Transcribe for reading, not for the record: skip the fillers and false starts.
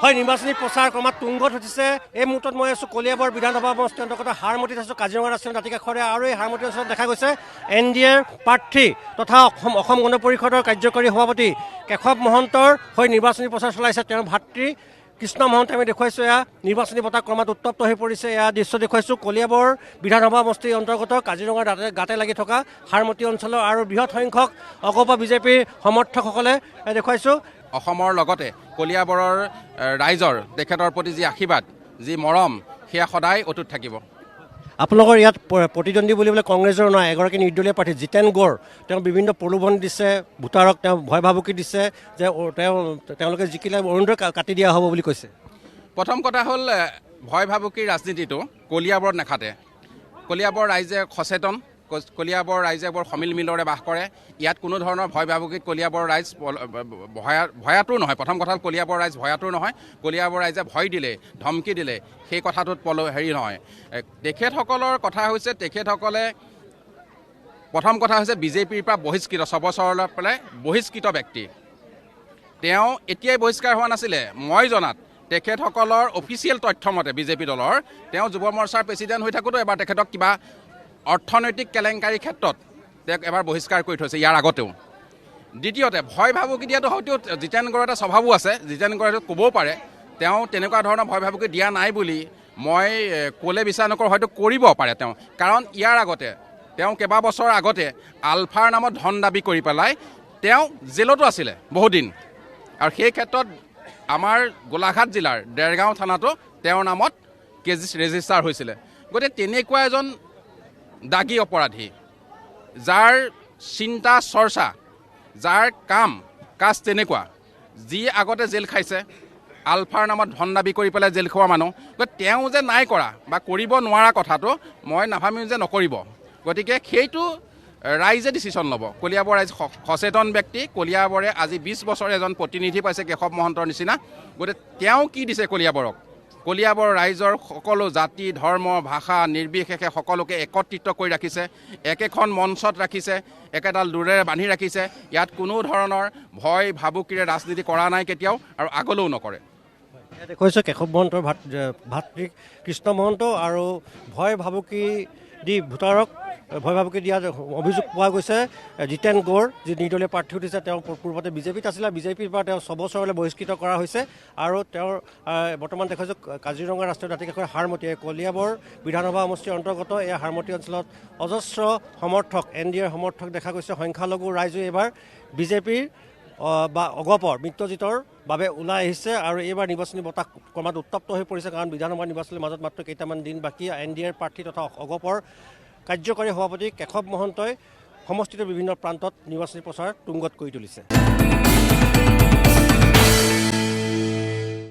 হয় নিৰ্বাচনী প্ৰচাৰ ক্ৰমাৎ তুংগত উঠিছে। এই মুহূৰ্তত মই আছোঁ কলিয়াবৰ বিধানসভা সমষ্টিৰ অন্তৰ্গত হাৰমতিত আছোঁ, কাজিৰঙা ৰাষ্ট্ৰীয় দাঁতিকাষৰীয়া। আৰু এই হাৰমতি অঞ্চলত দেখা গৈছে NDAৰ প্ৰাৰ্থী তথা অসম গণ পৰিষদৰ কাৰ্যকৰী সভাপতি কেশৱ মহন্তৰ হৈ নিৰ্বাচনী প্ৰচাৰ চলাইছে তেওঁৰ ভাতৃ কৃষ্ণ মহন্ত। আমি দেখুৱাইছোঁ এয়া নিৰ্বাচনী বতাহ ক্ৰমাৎ উত্তপ্ত হৈ পৰিছে। এয়া দৃশ্য দেখুৱাইছোঁ কলিয়াবৰ বিধানসভা সমষ্টিৰ অন্তৰ্গত কাজিৰঙাৰ গাতে লাগি থকা হাৰমতি অঞ্চলৰ আৰু বৃহৎ সংখ্যক অগপ বিজেপিৰ সমৰ্থকসকলে দেখুৱাইছোঁ। অসমৰ লগতে কলিয়াবৰৰ ৰাইজৰ তেখেতৰ প্ৰতি যি আশীৰ্বাদ, যি মৰম, সেয়া সদায় অটুট থাকিব। আপোনালোকৰ ইয়াত প্ৰতিদ্বন্দ্বী বুলিবলৈ কংগ্ৰেছৰ নহয়, এগৰাকী নিৰ্দলীয় প্ৰাৰ্থী জিতেন গৌড়, তেওঁ বিভিন্ন প্ৰলোভন দিছে, ভোটাৰক তেওঁ ভয় ভাবুকি দিছে যে তেওঁলোকে জিকিলে অৰুণোদয় কাটি দিয়া হ'ব বুলি কৈছে। প্ৰথম কথা হ'ল ভয় ভাবুকিৰ ৰাজনীতিটো কলিয়াবৰত নাখাতে। কলিয়াবৰ ৰাইজে সচেতন, কলিয়াবৰ ৰাইজে বৰ সমিল মিলৰে বাস কৰে। ইয়াত কোনো ধৰণৰ ভয় ভাবুকিত কলিয়াবৰ ৰাইজ ভয়াতুৰ নহয়। প্ৰথম কথা হ'ল কলিয়াবৰ ৰাইজ ভয়াতুৰ নহয়। কলিয়াবৰ ৰাইজে ভয় দিলে, ধমকি দিলে সেই কথাটোত হেৰি নহয়। তেখেতসকলৰ কথা হৈছে তেখেতসকলে প্ৰথম কথা হৈছে বিজেপিৰ পৰা বহিষ্কৃত, 6 বছৰলৈ পেলাই বহিষ্কৃত ব্যক্তি। তেওঁ এতিয়াই বহিষ্কাৰ হোৱা নাছিলে। মই জনাত তেখেতসকলৰ অফিচিয়েল তথ্য মতে বিজেপি দলৰ তেওঁ যুৱ মৰ্চাৰ প্ৰেচিডেণ্ট হৈ থাকোঁতেও এবাৰ তেখেতক কিবা অৰ্থনৈতিক কেলেংকাৰীৰ ক্ষেত্ৰত তেওঁক এবাৰ বহিষ্কাৰ কৰি থৈছে ইয়াৰ আগতেও। দ্বিতীয়তে ভয় ভাবুকি দিয়াটো হয়তো জিতেন গৌড়ৰ এটা স্বভাৱো আছে। জিতেন গৌড়ে ক'বও পাৰে তেওঁ তেনেকুৱা ধৰণৰ ভয় ভাবুকি দিয়া নাই বুলি। মই ক'লে বিশ্বাস নকৰোঁ, হয়তো কৰিব পাৰে তেওঁ। কাৰণ ইয়াৰ আগতে তেওঁ কেইবাবছৰ আগতে আলফাৰ নামত ধন দাবী কৰি পেলাই তেওঁ জেলতো আছিলে বহুদিন। আৰু সেই ক্ষেত্ৰত আমাৰ গোলাঘাট জিলাৰ দেৰগাঁও থানাতো তেওঁৰ নামত কেছ ৰেজিষ্টাৰ হৈছিলে। গতিকে তেনেকুৱা এজন দাগী অপৰাধী, যাৰ চিন্তা চৰ্চা, যাৰ কাজ তেনেকুৱা, যি আগতে জেল খাইছে, আলফাৰ নামত ধন দাবী কৰি পেলাই জেল খোৱা মানুহ, গতিকে তেওঁ যে নাই কৰা বা কৰিব নোৱাৰা কথাটো মই নাভাবিম যে নকৰিব। গতিকে সেইটো ৰাইজে ডিচিশ্যন ল'ব। কলিয়াবৰ ৰাইজ সচেতন ব্যক্তি। কলিয়াবৰে আজি 20 বছৰে এজন প্ৰতিনিধি পাইছে কেশৱ মহন্তৰ নিচিনা। গতিকে তেওঁ কি দিছে কলিয়াবৰক, কলিয়াবৰ ৰাইজৰ সকলো জাতি, ধৰ্ম, ভাষা নিৰ্বিশেষে সকলোকে একত্ৰিত কৰি ৰাখিছে, একেখন মঞ্চত ৰাখিছে, একেডাল দূৰেৰে বান্ধি ৰাখিছে। ইয়াত কোনো ধৰণৰ ভয় ভাবুকিৰে ৰাজনীতি কৰা নাই কেতিয়াও, আৰু আগলৈও নকৰে। দেখুৱাইছে কেশৱ মহন্তৰ ভাতৃ কৃষ্ণ মহন্ত। আৰু ভয় ভাবুকি দি ভোটাৰক ভয় ভাবুকি দিয়াৰ অভিযোগ পোৱা গৈছে। জিতেন গৌড় যি নিৰ্দলীয় প্ৰাৰ্থী উঠিছে, তেওঁ পূৰ্বতে বিজেপিত আছিলে। বিজেপিৰ পৰা তেওঁ 6 বছৰলৈ বহিষ্কৃত কৰা হৈছে। আৰু তেওঁৰ বৰ্তমান দেখুৱাইছোঁ কাজিৰঙা ৰাষ্ট্ৰীয় দাঁতিকাষৰীয়া হাৰমতি কলিয়াবৰ বিধানসভা সমষ্টিৰ অন্তৰ্গত এই হাৰমতি অঞ্চলত অজস্ৰ সমৰ্থক, NDAৰ সমৰ্থক দেখা গৈছে। সংখ্যালঘু ৰাইজে এইবাৰ বিজেপিৰ বা অগপৰ মিত্ৰজিতৰ বাবে ওলাই আহিছে। আৰু এইবাৰ নিৰ্বাচনী বতাহ ক্ৰমাৎ উত্তপ্ত হৈ পৰিছে, কাৰণ বিধানসভা নিৰ্বাচনৰ মাজত মাত্ৰ কেইটামান দিন বাকী। NDAৰ প্ৰাৰ্থী তথা অগপৰ কাৰ্যকৰী সভাপতি কেশৱ মহন্তই সমষ্টিটোৰ বিভিন্ন প্ৰান্তত নিৰ্বাচনী প্ৰচাৰ তুংগত কৰি তুলিছে।